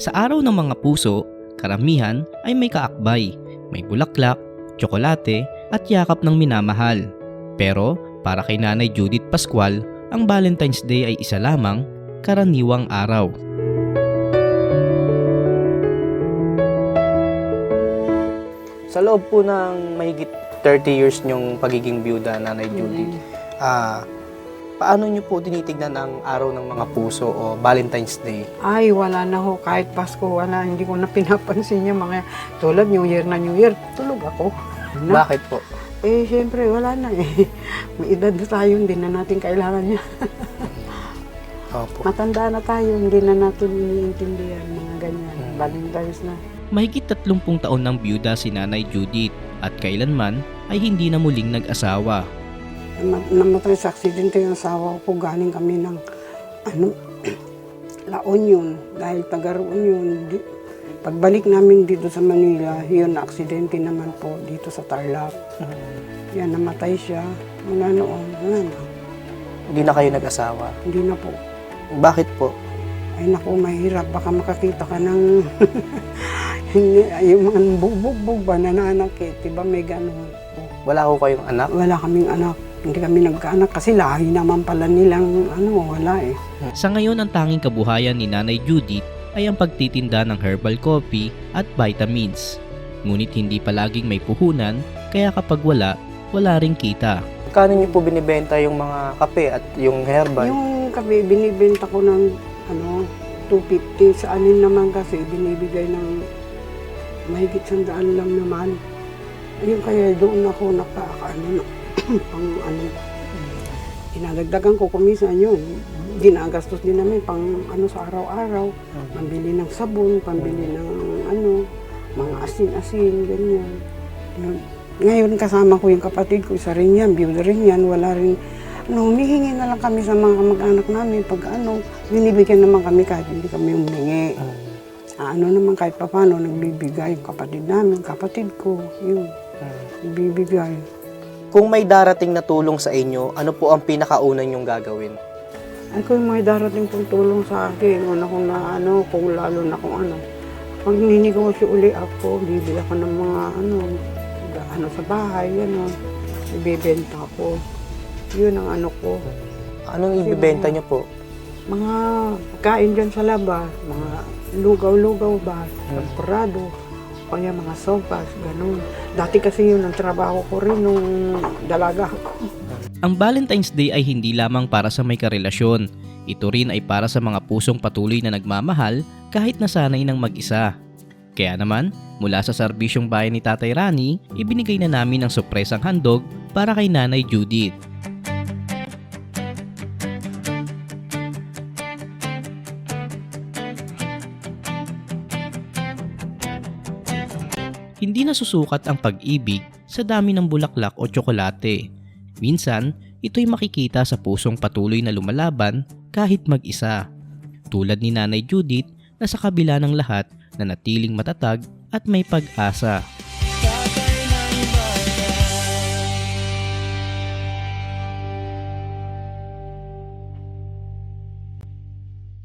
Sa araw ng mga puso, karamihan ay may kaakbay, may bulaklak, tsokolate at yakap ng minamahal. Pero para kay Nanay Judith Pascual, ang Valentine's Day ay isa lamang karaniwang araw. Sa loob po ng mahigit 30 years niyong pagiging byuda, Nanay Judith, paano niyo po tinitignan ang araw ng mga puso o Valentine's Day? Ay, wala na ho. Kahit Pasko, wala. Hindi ko na pinapansin yung mga tulad New Year na New Year. Tulog ako. Na, Bakit po? Siyempre, wala na eh. May edad na tayo, hindi na natin kailangan niya. Opo. Matanda na tayo, hindi na natin iniintindihan mga ganyan. Valentine's na. Mahigit 30 taon ng byuda si Nanay Judith at kailanman ay hindi na muling nag-asawa. Namatay sa aksidente yung asawa ko. Galing kami ng La Union. Dahil taga Union. Pagbalik namin dito sa Manila, yun na aksidente naman po dito sa Tarlac. Yan, namatay siya. Mula noon, wala na. Hindi na kayo nag-asawa? Hindi na po. Bakit po? Ay naku, mahirap. Baka makakita ka ng yung mga bugbog ba, nananakit. Diba may gano'n? Wala ko kayong anak? Wala kaming anak. Hindi kami nagkaanak kasi lahi naman pala nilang wala eh. Sa ngayon, ang tanging kabuhayan ni Nanay Judith ay ang pagtitinda ng herbal coffee at vitamins. Ngunit hindi palaging may puhunan, kaya kapag wala ring kita. Kano niyo po binibenta yung mga kape at yung herbal? Yung kape, binibenta ko ng 250. Sa anin naman kasi binibigay ng mahigit 100 lang naman. Ayun kaya doon ako dinadagdagan ko kumisan yun. Ginagastos din namin pang sa araw-araw. Pambili ng sabon, pambili ng mga asin-asin, ganyan. Yun. Ngayon kasama ko yung kapatid ko, isa rin yan, byuda rin yan, wala rin. Humihingi na lang kami sa mga kamag-anak namin pag binibigyan naman kami kahit hindi kami humingi. Naman kahit paano, nagbibigay yung kapatid namin, kapatid ko, yun. Nagbibigay. Kung may darating na tulong sa inyo, ano po ang pinakauna niyong gagawin? Ay, kung may darating pong tulong sa akin, kung lalo na kung pag ninegosyo uli ako, bibili ako ng mga sa bahay, ibibenta ko. Yun ang ko. Anong ibibenta niyo po? Mga pagkain dyan sa labas, mga lugaw-lugaw ba, temporado, kaya mga sopas, ganun. Dati kasi yun ang trabaho ko rin nung dalaga. Ang Valentine's Day ay hindi lamang para sa may karelasyon. Ito rin ay para sa mga pusong patuloy na nagmamahal kahit nasanay ng mag-isa. Kaya naman, mula sa serbisyong bayan ni Tatay Rani, ibinigay na namin ang sorpresang handog para kay Nanay Judith. Hindi nasusukat ang pag-ibig sa dami ng bulaklak o tsokolate. Minsan, ito'y makikita sa pusong patuloy na lumalaban kahit mag-isa. Tulad ni Nanay Judith na sa kabila ng lahat, nanatiling matatag at may pag-asa.